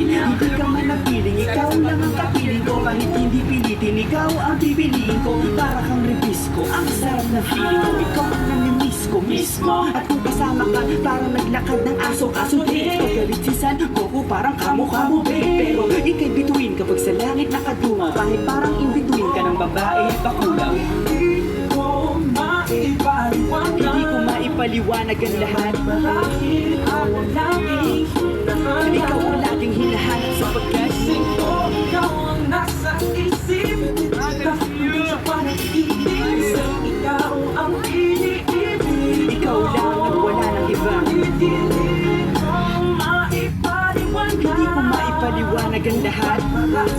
akin. Hindi ka man napiling, ikaw lang ang kapiling ko. Kahit hindi pilitin, ikaw ang pipiliin ko. Para kang ribisco, ang sarap na feeling ko. Ikaw ang namimiss ko mismo. At kung kasama ka, parang naglakad ng aso-aso date. Paggalit si San Goku, parang kamukha mo babe. Pero ika'y bituin kapag sa langit nakadungaw. Kahit parang in-between ka ng babae at bakulang. Hindi ko maipaliwanag ang lahat. Ikaw ang laging hinahanap sapagkat ikaw ang nasa isip. Sa panaginip, ikaw ang iniibig. ikaw lang at wala ng iba. Hindi ko maipaliwanag ang lahat.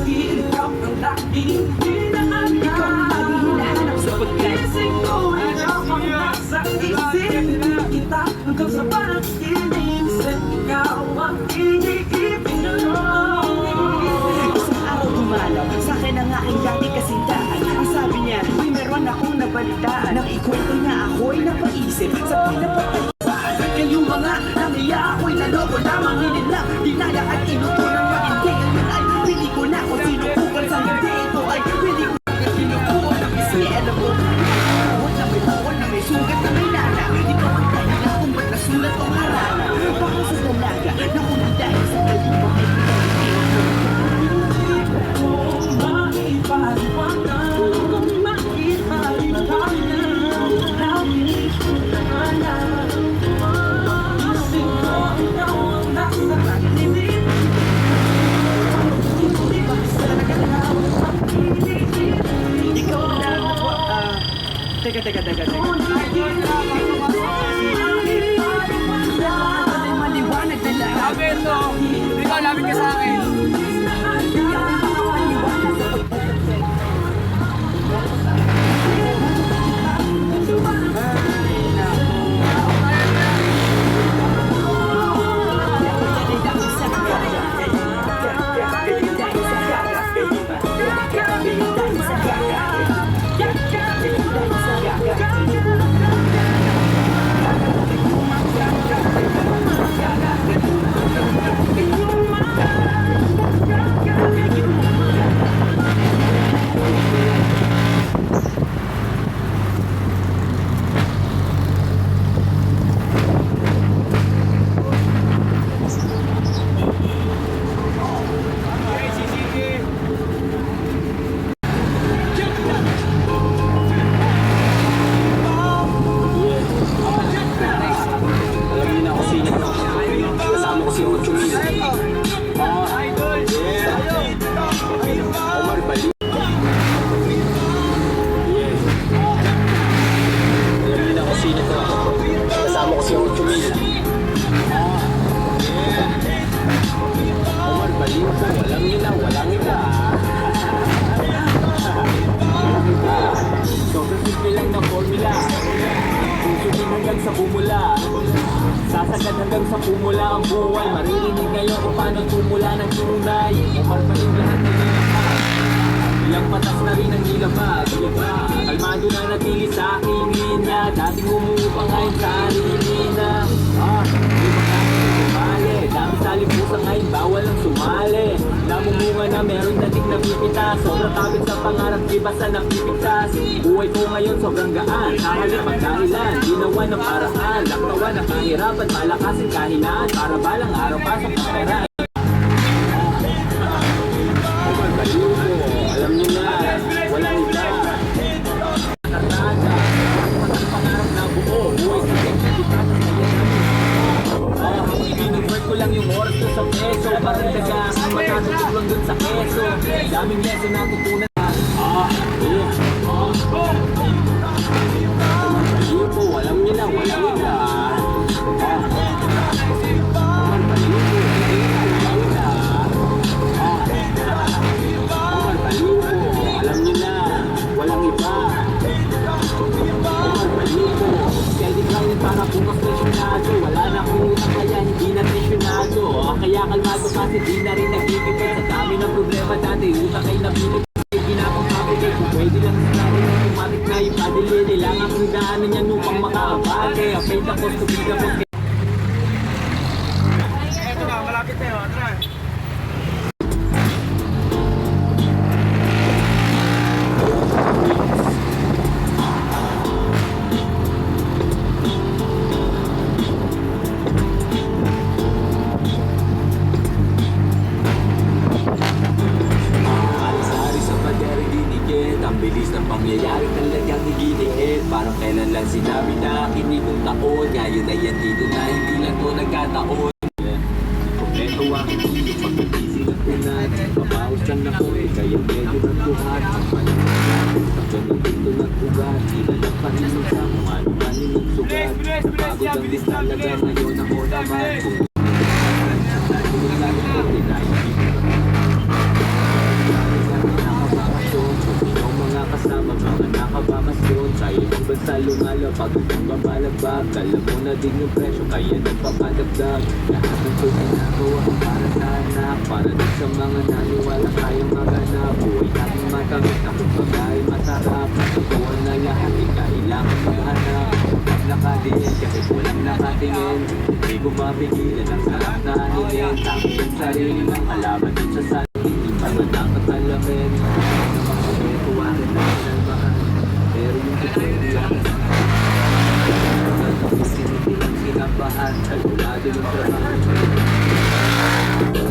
Ikaw ang laging hinahanap. Ikaw ang laging hinahanap sapagkat ikaw ang nasa isip. Kita hanggang sa panaginip. Ikaw ang iniibig. isang araw dumalaw sa akin ang aking dating kasintahan. Ang sabi niya, uy meron akong nabalitaan. Nang ikwento niya ako'y napaisip sa pinapagpagpaan. Kayong mga namiya ako'y nalobo lamang inilang dinaya at inutulang mag-hindi. Ngayon ay pili ko na kung sino ukol sa hindi. Ito ay pili ko na kinukuha ng isi. Alam mo, buwan na may sugat na may lana. Ikaw ang dahilan kung ba't nasulat ang harana. Baka sa dalaga na unang dahil sa kalibang ay ikaw lang. Teka. Maliwanag na lahat. Alberto, ikaw lapit ka sa akin. Sasagad hanggang sa pumula ang buwan. Maririnig ngayon kung paano tumula ng tunay. Umarpaling lahat ng nilakad. Ilang patas na rin ang nilabag. Kalmado na natili sa aking linya. Dating umuupa ngayon sa sarili na. Di ba natin sumali? Dami sa lipusan ngayon, bawal ang sumali. Namumunga na meron dating napipitas. Sobrang kapit sa pangarap, di ba sa napipigtas? Buhay ko ngayon sobrang gaan. Kahalit pagdahilan, ginawa ng paraan. Laktawan ng kahirapan, malakasin kahinaan. Para balang araw pasok ng pera. Alam niyo na, walang iba. Tartaga, ang pangarap na buo. Buhay sa pagkikitas. Pinag-work ko lang yung oras ko sa peso. Parang daga, matatutulang dun sa keso. Daming leso natutunan. Alam niyo na, walang iba. Alam niyo na, walang iba. Schedule lang yun para bukas lesyonado. Wala na akong utang kaya hindi na lesyonado. Kaya kalmado kasi di na rin nagkikipit. Sa dami ng problema dati, utang ay nabilit. Ginapang-kapigay kung pwede lang sa namin na tumatik na yung padili. Kailangan kong daanan yan upang makaabal. Kaya pay the cost to be the cost. Eto na, malapit na yun. Tara. sinabi na akin itong taon, ngayon ay yan dito na, hindi lang to nagkataon. Kompleto aking isip, pag-isip ng tunan, mabawas lang ako eh, kaya medyo nagbuhat. Ang panahon pagka nandito nagbugat, di na nagpaninong sa kung ano maninong sugat. Pagod ang di talaga, ngayon ako naman. Kung mga kasama, mga nakabamasyon sa ibang bansa lumalapag ang babalagbag. Alam mo na din yung presyo, kaya nagpapadagdag. Lahat ng ito ginagawa para sa anak, para din sa mga naniwala kayang maganap. Buhay natin matamit, ako bagay masarap. Natutuan na lahat, di kailangan maghanap. At nakadiin, kahit walang nakatingin, hindi ko mapigilan ang sarap na anilin. Tangin ang sarili ng alaman din sa satin, hindi pa man nakatalamin. Kuwarin na sinalbahan, pero yung totoo yan hindi lang sinabahan, kalkulado yung trabaho.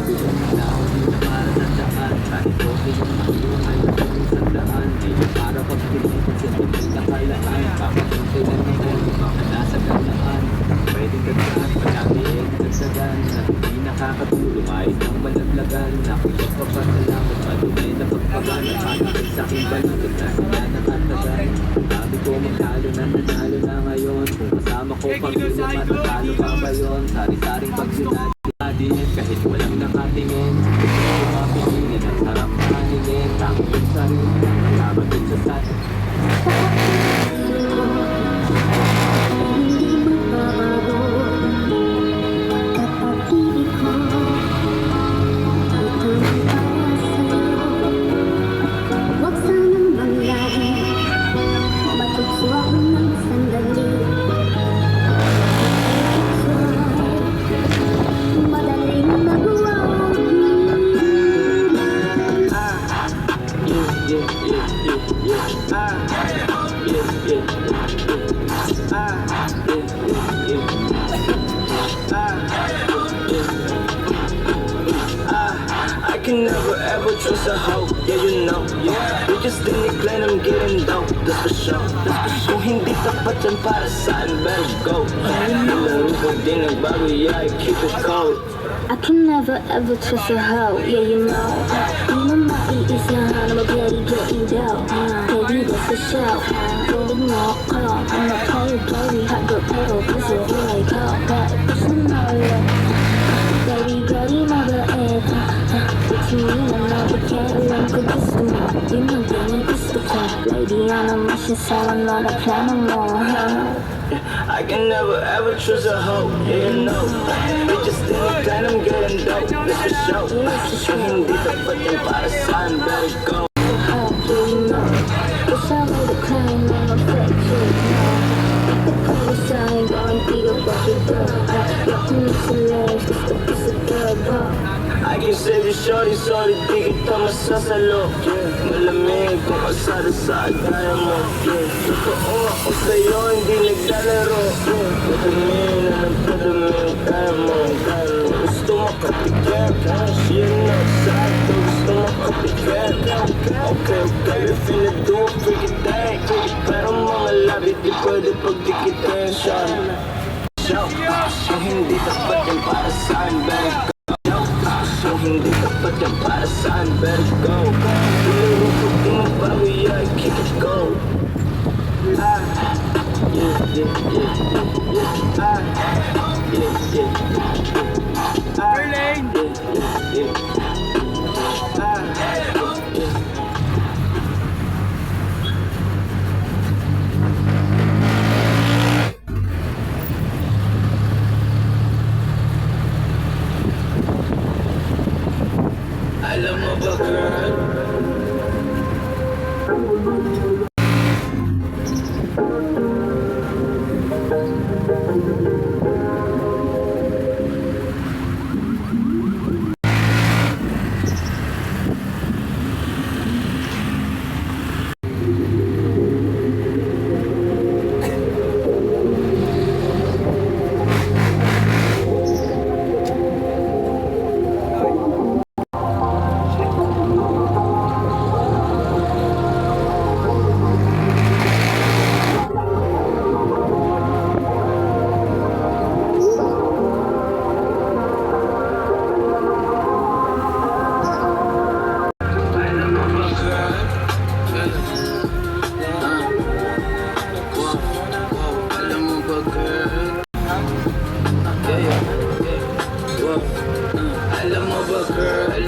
Bilang na ako dito para tandaan, kahit okay yung matulungan na kung sandaan. Di yung para pagpilipan sa tingin na kalaan, papatuntulan na yan, mga nasa gandaan. Pwedeng tandaan, palaging nagsagan, na hindi nakakatulong ay ng malaglagan. Nakilig pa pa salamat, madumay na pagpagana, pagkakas sa aking balikat na sila nakatagan. Sabi ko magtalo na nanalo na ngayon, kung kasama ko pag yun naman matalo pa ba yun? Sari-saring pagsinadin, kahit walang nakatingin, hindi ko mapigilin, ang sarap kaninin. Takot yung sarili, kalaban din sa sat. I can never ever trust a hoe, yeah you know, yeah. We just in the glen, I'm getting dope, that's for sure. Kung hindi tapat yan para saan, better go. Laro ko din nagbago, yeah, I keep it cold. I can never ever trust a hoe, yeah you know. Di mo maiisahan na mag-ready down. Baby, that's for sure. Tulad mo ako, I'm a player, baby, hot girl, pero puso ko like how. But gusto mo lang, baby, ready mo ba ito? Tingin na napakialam ko gusto mo. Di mo din gusto ko. Lady, ano mo siya sa mga plano mo, I can never ever trust a hoe, yeah you know. We just in the glen, I'm getting dope, that's for sure. Kung hindi tapat yan para saan, better go. Kasama the clown on my picture now. The color sign going bigger, what you do. Looking at the left, gusto ko sa gaba. I can say the shorty, sorry, di kita masasalo. Malamig kung asada sa agaya mo. Totoo ako sa'yo, hindi naglalaro. Padaming na nagpadaming, kaya mo. Gusto makatikim, yun na sa ato. Gusto makatikim. Okay, we finna do a freaky thing. Pero mga labit, di pwede pagdikitin. Kung hindi tapat yan para saan, better go. Kung hindi tapat yan para saan, better go. Laro ko din magbago, yeah, I keep it cold. Yeah, yeah, yeah, yeah. Yeah, yeah. Berlin! Yeah, yeah. Alam mo ba, girl?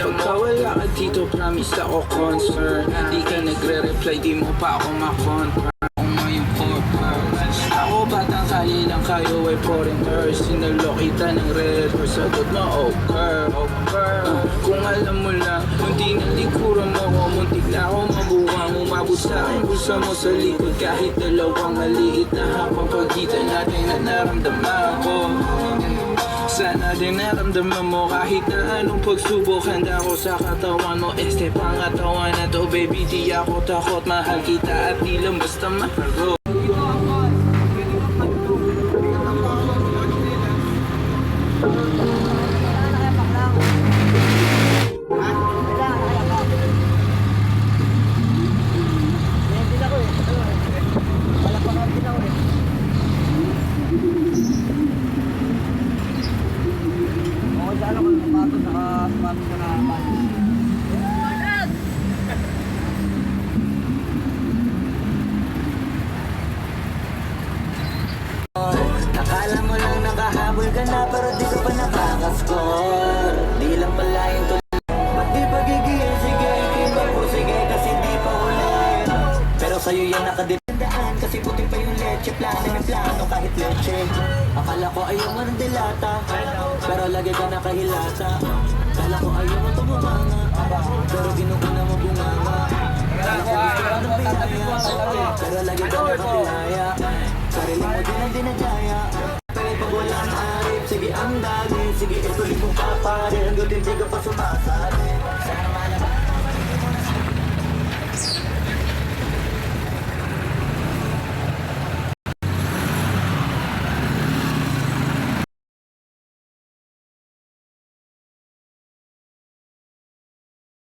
Pagka wala ka dito, promise ako concern. Di ka nagre-reply, di mo pa ako makontra. Kung ngayong corporate ako batang kali lang kayo ay foreigner. Sinalo kita ng red horse, sagot mo okay. Kung alam mo lang, munti na likuran mo ko. Muntik na ako mabuwang, umabot sa akin bulsa mo sa likod. Kahit dalawang maliit na hapang pagitan natin na naramdaman ko. Sana din naramdaman mo kahit na anong pagsubok. Handa ko sa katawan mo, este pangatawan na to. Baby, di ako takot, mahal kita at di lang basta mahalo. Akala mo lang nakahabol ka na pero di ka pa nakakascore. Di lang pala yung tuloy. Ba't di pagigil? Sige, iba po sige kasi di pa huli. Pero sa'yo yan nakadependaan kasi puti pa yung leche. Plano may plano kahit leche. Akala ko ayaw mo ng dilata pero lagi ka nakahilata. Akala ko ayaw mo tumumanga pero ginuguna mo bunganga. Akala ko gusto ka ng pinaya pero lagi ka nakapilaya.